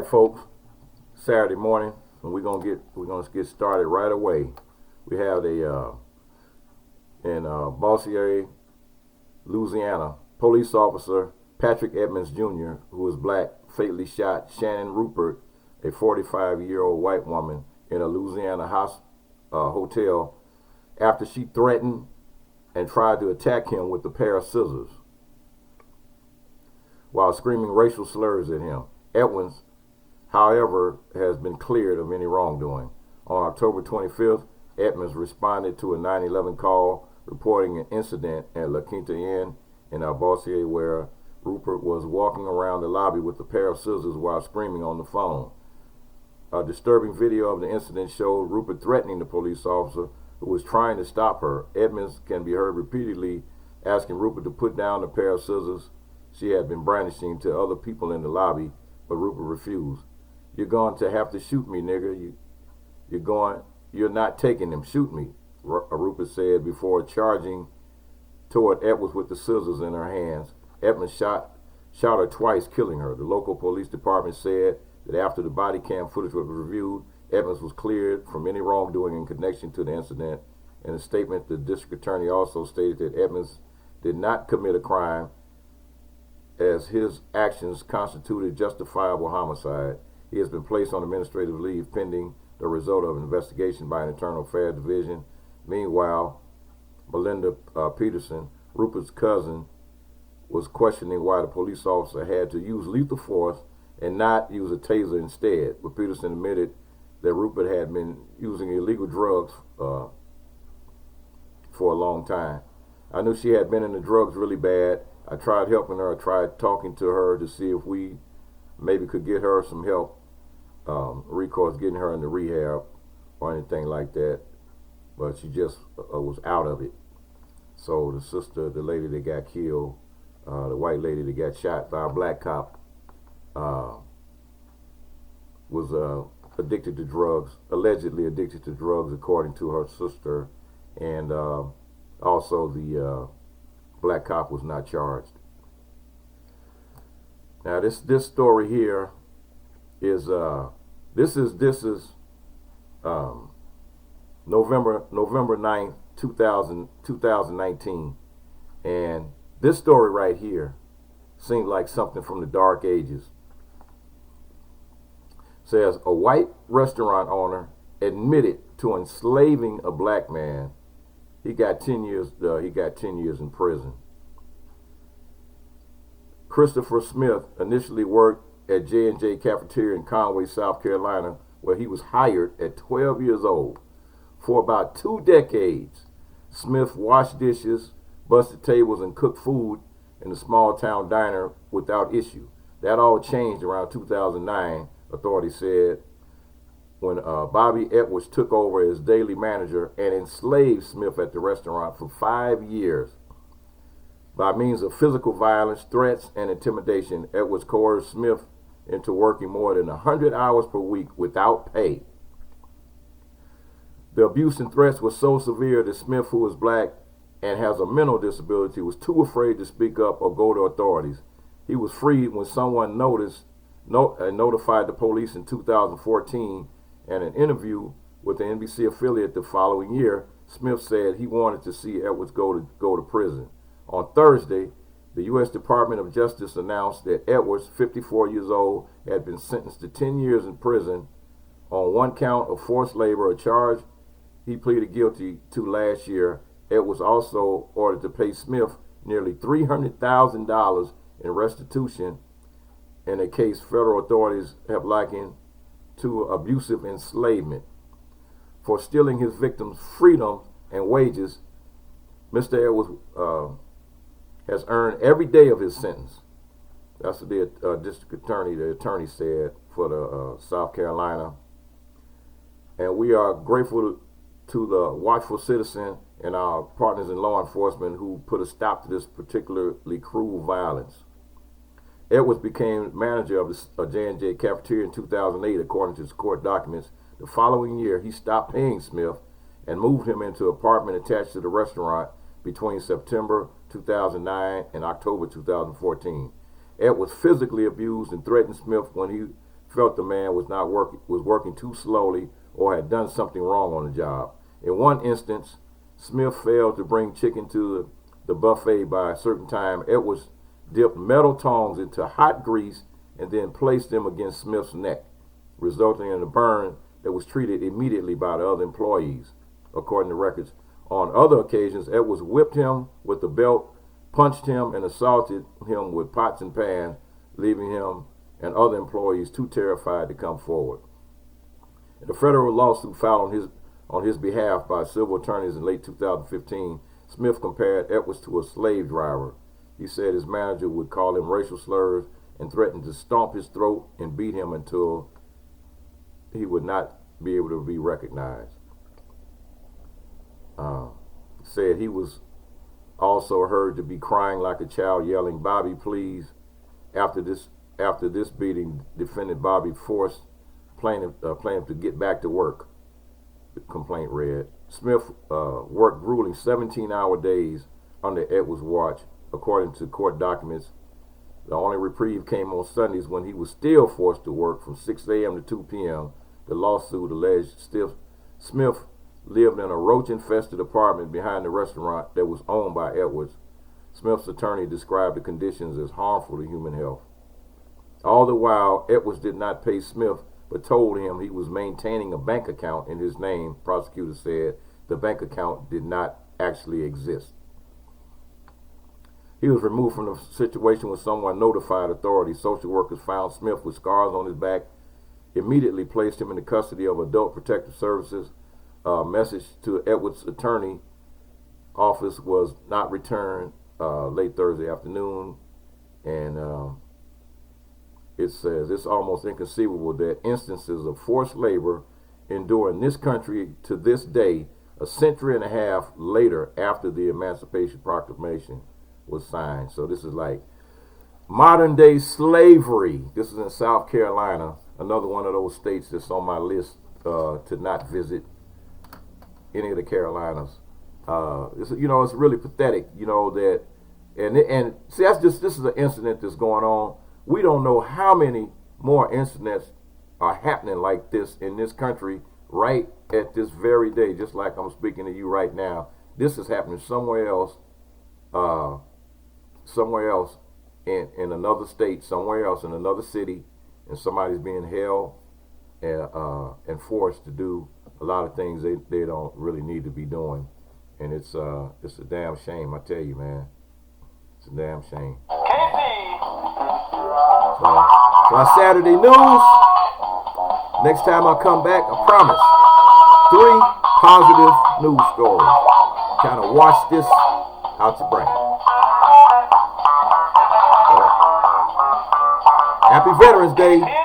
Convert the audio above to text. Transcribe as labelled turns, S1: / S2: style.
S1: right, folks. Saturday morning, and we're gonna get started right away. We have in Bossier, Louisiana, police officer Patrick Edmonds Jr., who is black, fatally shot Shannon Rupert, a 45-year-old white woman, in a Louisiana hotel after she threatened and tried to attack him with a pair of scissors while screaming racial slurs at him. Edmonds, however, has been cleared of any wrongdoing. On October 25th, Edmonds responded to a 911 call reporting an incident at La Quinta Inn in Bossier where Rupert was walking around the lobby with a pair of scissors while screaming on the phone. A disturbing video of the incident showed Rupert threatening the police officer who was trying to stop her. Edmonds can be heard repeatedly asking Rupert to put down the pair of scissors she had been brandishing to other people in the lobby, but Rupert refused. "You're going to have to shoot me, nigga. You're not taking them. Shoot me," Rupert said before charging toward Edmonds with the scissors in her hands. Edmonds shot her twice, killing her. The local police department said that after the body cam footage was reviewed, Edmonds was cleared from any wrongdoing in connection to the incident. In a statement, the district attorney also stated that Edmonds did not commit a crime as his actions constituted justifiable homicide. He has been placed on administrative leave pending the result of an investigation by an internal affairs division. Meanwhile, Melinda Peterson, Rupert's cousin, was questioning why the police officer had to use lethal force and not use a taser instead. But Peterson admitted that Rupert had been using illegal drugs for a long time. "I knew she had been into drugs really bad. I tried helping her. I tried talking to her to see if we maybe could get her some help, recourse, getting her into rehab or anything like that. But she just was out of it." So the sister, the lady that got killed, the white lady that got shot by a black cop, was addicted to drugs, allegedly addicted to drugs, according to her sister, and also the black cop was not charged. Now this story here is this is November 9th, 2019, and this story right here seemed like something from the Dark Ages. Says a white restaurant owner admitted to enslaving a black man. He got 10 years. He got 10 years in prison. Christopher Smith initially worked at J&J Cafeteria in Conway, South Carolina, where he was hired at 12 years old. For about 2 decades, Smith washed dishes, busted tables, and cooked food in the small town diner without issue. That all changed around 2009, authorities said, when Bobby Edwards took over as daily manager and enslaved Smith at the restaurant for 5 years. By means of physical violence, threats, and intimidation, Edwards coerced Smith into working more than 100 hours per week without pay. The abuse and threats were so severe that Smith, who is black and has a mental disability, was too afraid to speak up or go to authorities. He was freed when someone notified the police in 2014. In an interview with the NBC affiliate the following year, Smith said he wanted to see Edwards go to prison. On Thursday, the U.S. Department of Justice announced that Edwards, 54 years old, had been sentenced to 10 years in prison on one count of forced labor, a charge he pleaded guilty to last year. Edwards also ordered to pay Smith nearly $300,000 in restitution in a case federal authorities have likened to abusive enslavement. For stealing his victims' freedom and wages, Mr. Edwards has earned every day of his sentence. That's what the district attorney, said for the South Carolina. And we are grateful to the watchful citizen and our partners in law enforcement who put a stop to this particularly cruel violence. Edwards became manager of the J&J Cafeteria in 2008, according to his court documents. The following year, he stopped paying Smith and moved him into an apartment attached to the restaurant between September 2009 and October 2014. Edwards physically abused and threatened Smith when he felt the man was working too slowly or had done something wrong on the job. In one instance, Smith failed to bring chicken to the buffet by a certain time. Edwards dipped metal tongs into hot grease and then placed them against Smith's neck, resulting in a burn that was treated immediately by the other employees, according to records. On other occasions, Edwards whipped him with the belt, punched him, and assaulted him with pots and pans, leaving him and other employees too terrified to come forward. In the federal lawsuit filed on his behalf by civil attorneys in late 2015, Smith compared Edwards to a slave driver. He said his manager would call him racial slurs and threatened to stomp his throat and beat him until he would not be able to be recognized. Said he was also heard to be crying like a child, yelling, "Bobby, please." After this beating, defendant Bobby forced plaintiff to get back to work, the complaint read. Smith worked grueling 17-hour days under Edwards' watch, according to court documents. The only reprieve came on Sundays when he was still forced to work from 6 a.m. to 2 p.m. The lawsuit alleged Smith lived in a roach-infested apartment behind the restaurant that was owned by Edwards. Smith's attorney described the conditions as harmful to human health. All the while, Edwards did not pay Smith, but told him he was maintaining a bank account in his name. Prosecutors said the bank account did not actually exist. He was removed from the situation when someone notified authorities. Social workers found Smith with scars on his back, immediately placed him in the custody of Adult Protective Services. A message to Edwards' attorney office was not returned late Thursday afternoon, and it says it's almost inconceivable that instances of forced labor endure in this country to this day, a century and a half later after the Emancipation Proclamation was signed. So this is like modern day slavery. This is in South Carolina, another one of those states that's on my list to not visit any of the Carolinas. It's really pathetic, that, and see, this is an incident that's going on. We don't know how many more incidents are happening like this in this country right at this very day, just like I'm speaking to you right now. This is happening somewhere else in another state, somewhere else in another city, and somebody's being held and forced to do a lot of things they don't really need to be doing. And it's a damn shame, I tell you, man. It's a damn shame. So our Saturday news. Next time I come back, I promise, 3 positive news stories. Kind of wash this out your brain. Happy Veterans Day.